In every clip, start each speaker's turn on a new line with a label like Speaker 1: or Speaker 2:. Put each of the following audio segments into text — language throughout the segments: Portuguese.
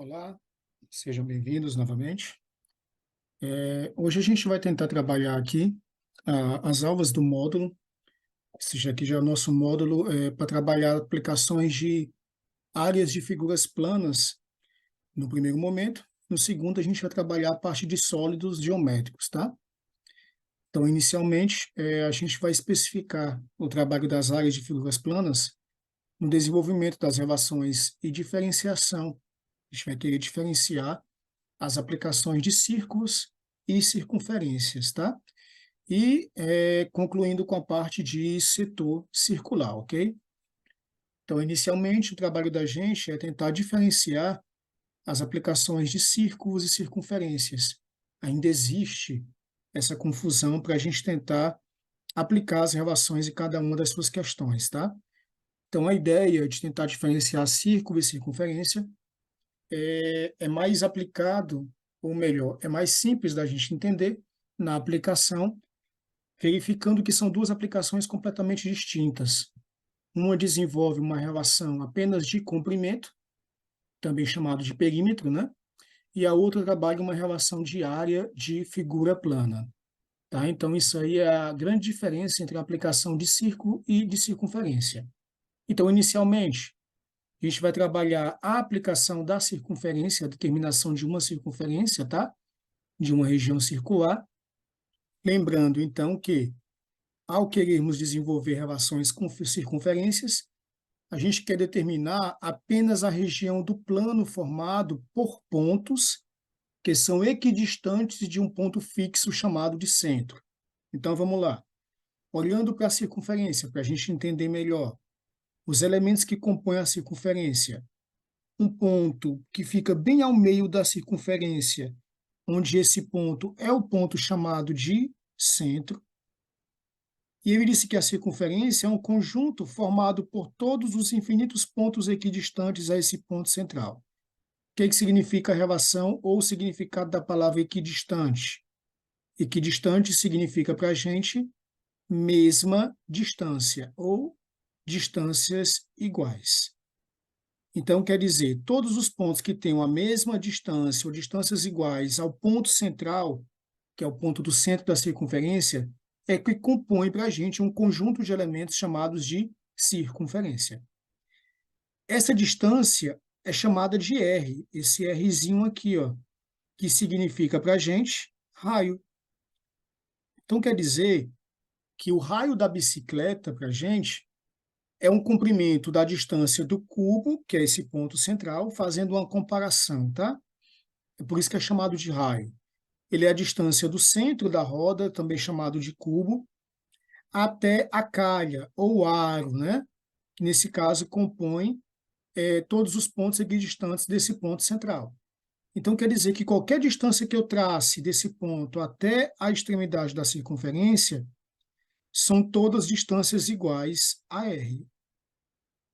Speaker 1: Olá, sejam bem-vindos novamente. Hoje a gente vai tentar trabalhar aqui as aulas do módulo. Esse aqui já é o nosso módulo para trabalhar aplicações de áreas de figuras planas no primeiro momento. No segundo, a gente vai trabalhar a parte de sólidos geométricos, tá? Então, inicialmente, a gente vai especificar o trabalho das áreas de figuras planas no desenvolvimento das relações e diferenciação. A gente vai querer diferenciar as aplicações de círculos e circunferências, tá? E concluindo com a parte de setor circular, ok? Então, inicialmente, o trabalho da gente é tentar diferenciar as aplicações de círculos e circunferências. Ainda existe essa confusão para a gente tentar aplicar as relações em cada uma das suas questões, tá? Então, a ideia de tentar diferenciar círculo e circunferência é mais aplicado, ou melhor, é mais simples da gente entender na aplicação, verificando que são duas aplicações completamente distintas. Uma desenvolve uma relação apenas de comprimento, também chamado de perímetro, né? E a outra trabalha uma relação de área de figura plana. Tá? Então, isso aí é a grande diferença entre a aplicação de círculo e de circunferência. Então, inicialmente, a gente vai trabalhar a aplicação da circunferência, a determinação de uma circunferência, tá? De uma região circular. Lembrando, então, que, ao querermos desenvolver relações com circunferências, a gente quer determinar apenas a região do plano formado por pontos que são equidistantes de um ponto fixo chamado de centro. Então, vamos lá. Olhando para a circunferência, para a gente entender melhor, os elementos que compõem a circunferência. Um ponto que fica bem ao meio da circunferência, onde esse ponto é o ponto chamado de centro. E ele disse que a circunferência é um conjunto formado por todos os infinitos pontos equidistantes a esse ponto central. O que significa a relação ou o significado da palavra equidistante? Equidistante significa para a gente mesma distância ou distâncias iguais. Então, quer dizer, todos os pontos que tenham a mesma distância ou distâncias iguais ao ponto central, que é o ponto do centro da circunferência, é que compõe para a gente um conjunto de elementos chamados de circunferência. Essa distância é chamada de R, esse Rzinho aqui, ó, que significa para a gente raio. Então, quer dizer que o raio da bicicleta para a gente é um comprimento da distância do cubo, que é esse ponto central, fazendo uma comparação, tá? É por isso que é chamado de raio. Ele é a distância do centro da roda, também chamado de cubo, até a calha, ou aro, né? Que nesse caso compõe todos os pontos equidistantes desse ponto central. Então, quer dizer que qualquer distância que eu trace desse ponto até a extremidade da circunferência são todas distâncias iguais a R.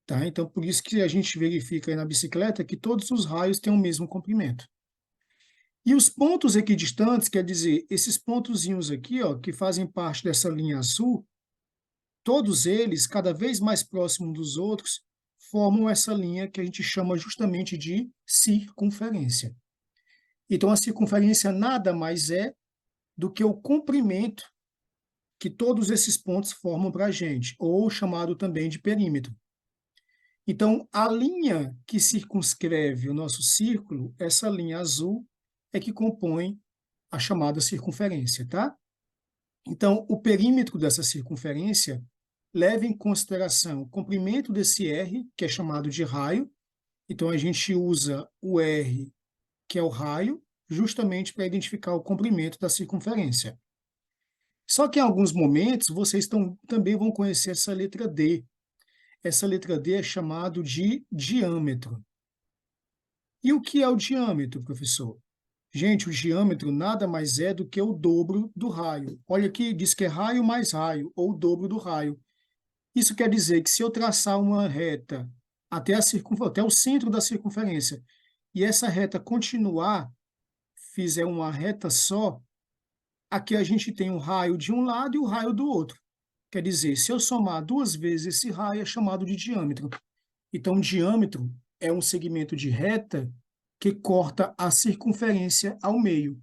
Speaker 1: Tá? Então, por isso que a gente verifica aí na bicicleta que todos os raios têm o mesmo comprimento. E os pontos equidistantes, quer dizer, esses pontozinhos aqui, ó, que fazem parte dessa linha azul, todos eles, cada vez mais próximos dos outros, formam essa linha que a gente chama justamente de circunferência. Então, a circunferência nada mais é do que o comprimento que todos esses pontos formam para a gente, ou chamado também de perímetro. Então, a linha que circunscreve o nosso círculo, essa linha azul, é que compõe a chamada circunferência, tá? Então, o perímetro dessa circunferência leva em consideração o comprimento desse R, que é chamado de raio. Então, a gente usa o R, que é o raio, justamente para identificar o comprimento da circunferência. Só que em alguns momentos vocês também vão conhecer essa letra D. Essa letra D é chamado de diâmetro. E o que é o diâmetro, professor? Gente, o diâmetro nada mais é do que o dobro do raio. Olha aqui, diz que é raio mais raio, ou o dobro do raio. Isso quer dizer que se eu traçar uma reta até o centro da circunferência, e essa reta continuar, fizer uma reta só, aqui a gente tem um raio de um lado e o raio do outro. Quer dizer, se eu somar duas vezes esse raio, é chamado de diâmetro. Então, diâmetro é um segmento de reta que corta a circunferência ao meio.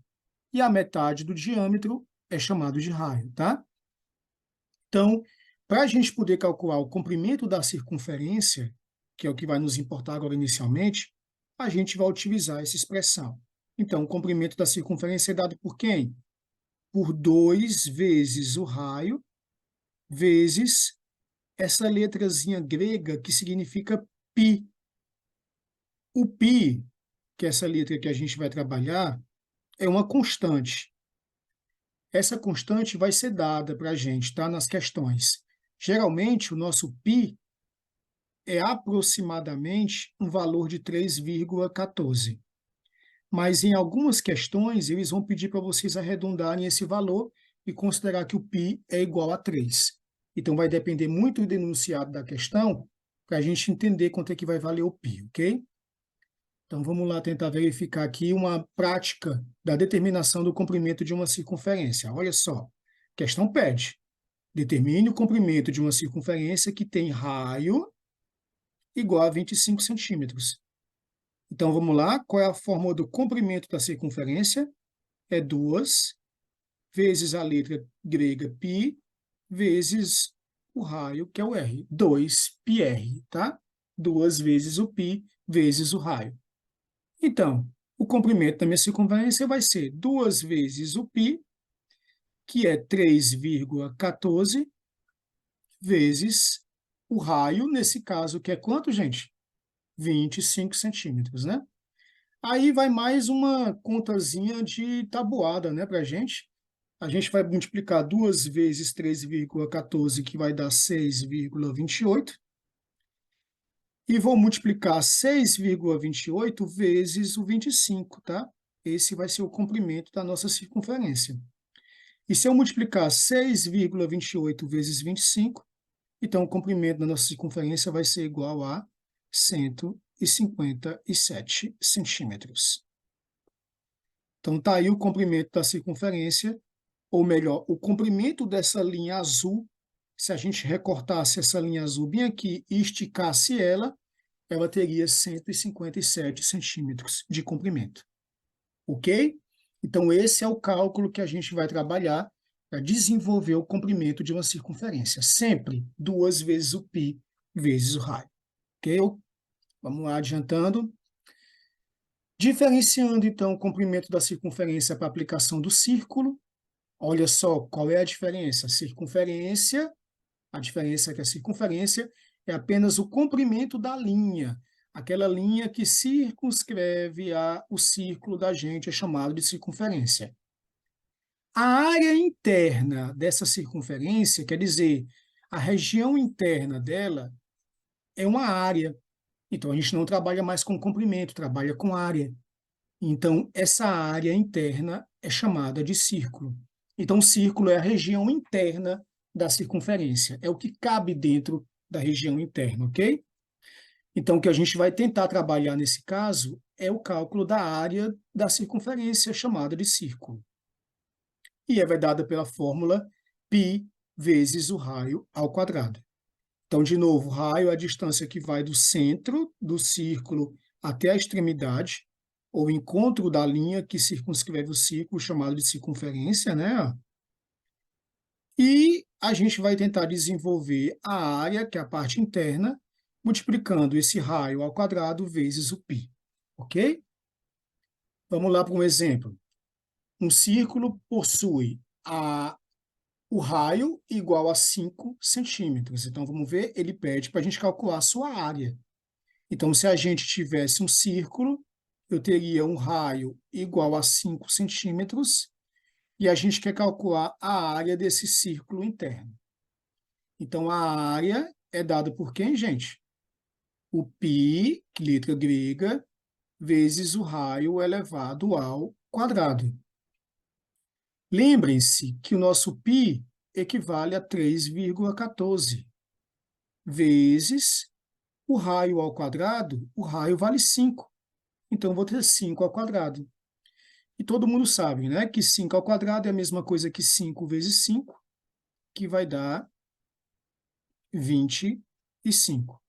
Speaker 1: E a metade do diâmetro é chamado de raio, tá? Então, para a gente poder calcular o comprimento da circunferência, que é o que vai nos importar agora inicialmente, a gente vai utilizar essa expressão. Então, o comprimento da circunferência é dado por quem? Por 2 vezes o raio, vezes essa letrazinha grega que significa π. O π, que é essa letra que a gente vai trabalhar, é uma constante. Essa constante vai ser dada para a gente, tá? Nas questões. Geralmente, o nosso π é aproximadamente um valor de 3,14. Mas em algumas questões, eles vão pedir para vocês arredondarem esse valor e considerar que o π é igual a 3. Então, vai depender muito do enunciado da questão para a gente entender quanto é que vai valer o π, ok? Então, vamos lá tentar verificar aqui uma prática da determinação do comprimento de uma circunferência. Olha só, a questão pede: determine o comprimento de uma circunferência que tem raio igual a 25 centímetros. Então, vamos lá. Qual é a fórmula do comprimento da circunferência? É 2 vezes a letra grega π, vezes o raio, que é o r. 2πr, tá? 2 vezes o π, vezes o raio. Então, o comprimento da minha circunferência vai ser 2 vezes o π, que é 3,14, vezes o raio, nesse caso, que é quanto, gente? 25 centímetros, né? Aí vai mais uma contazinha de tabuada, né, para a gente. A gente vai multiplicar 2 vezes 3,14, que vai dar 6,28. E vou multiplicar 6,28 vezes o 25, tá? Esse vai ser o comprimento da nossa circunferência. E se eu multiplicar 6,28 vezes 25, então o comprimento da nossa circunferência vai ser igual a 157 centímetros. Então, está aí o comprimento da circunferência, ou melhor, o comprimento dessa linha azul. Se a gente recortasse essa linha azul bem aqui e esticasse ela teria 157 centímetros de comprimento. Ok? Então, esse é o cálculo que a gente vai trabalhar para desenvolver o comprimento de uma circunferência. Sempre 2 vezes o π vezes o raio. Ok? Vamos lá, adiantando. Diferenciando, então, o comprimento da circunferência para a aplicação do círculo. Olha só, qual é a diferença? A diferença é que a circunferência é apenas o comprimento da linha. Aquela linha que circunscreve o círculo da gente é chamado de circunferência. A área interna dessa circunferência, quer dizer, a região interna dela é uma área. Então, a gente não trabalha mais com comprimento, trabalha com área. Então, essa área interna é chamada de círculo. Então, o círculo é a região interna da circunferência. É o que cabe dentro da região interna, ok? Então, o que a gente vai tentar trabalhar nesse caso é o cálculo da área da circunferência chamada de círculo. E é dada pela fórmula π vezes o raio ao quadrado. Então, de novo, raio é a distância que vai do centro do círculo até a extremidade, ou encontro da linha que circunscreve o círculo, chamado de circunferência, né? E a gente vai tentar desenvolver a área, que é a parte interna, multiplicando esse raio ao quadrado vezes o π, ok? Vamos lá para um exemplo. Um círculo possui o raio igual a 5 centímetros. Então, vamos ver, ele pede para a gente calcular a sua área. Então, se a gente tivesse um círculo, eu teria um raio igual a 5 centímetros, e a gente quer calcular a área desse círculo interno. Então, a área é dada por quem, gente? O π, letra grega, vezes o raio elevado ao quadrado. Lembrem-se que o nosso π equivale a 3,14, vezes o raio ao quadrado, o raio vale 5. Então, eu vou ter 5 ao quadrado. E todo mundo sabe, né, que 5 ao quadrado é a mesma coisa que 5 vezes 5, que vai dar 25.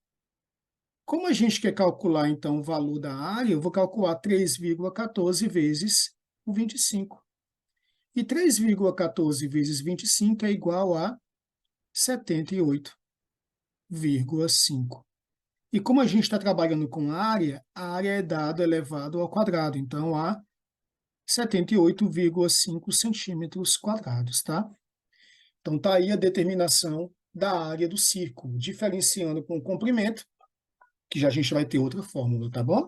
Speaker 1: Como a gente quer calcular, então, o valor da área, eu vou calcular 3,14 vezes o 25. E 3,14 vezes 25 é igual a 78,5. E como a gente está trabalhando com a área é dado elevado ao quadrado, então a 78,5 centímetros quadrados, tá? Então está aí a determinação da área do círculo, diferenciando com o comprimento, que já a gente vai ter outra fórmula, tá bom?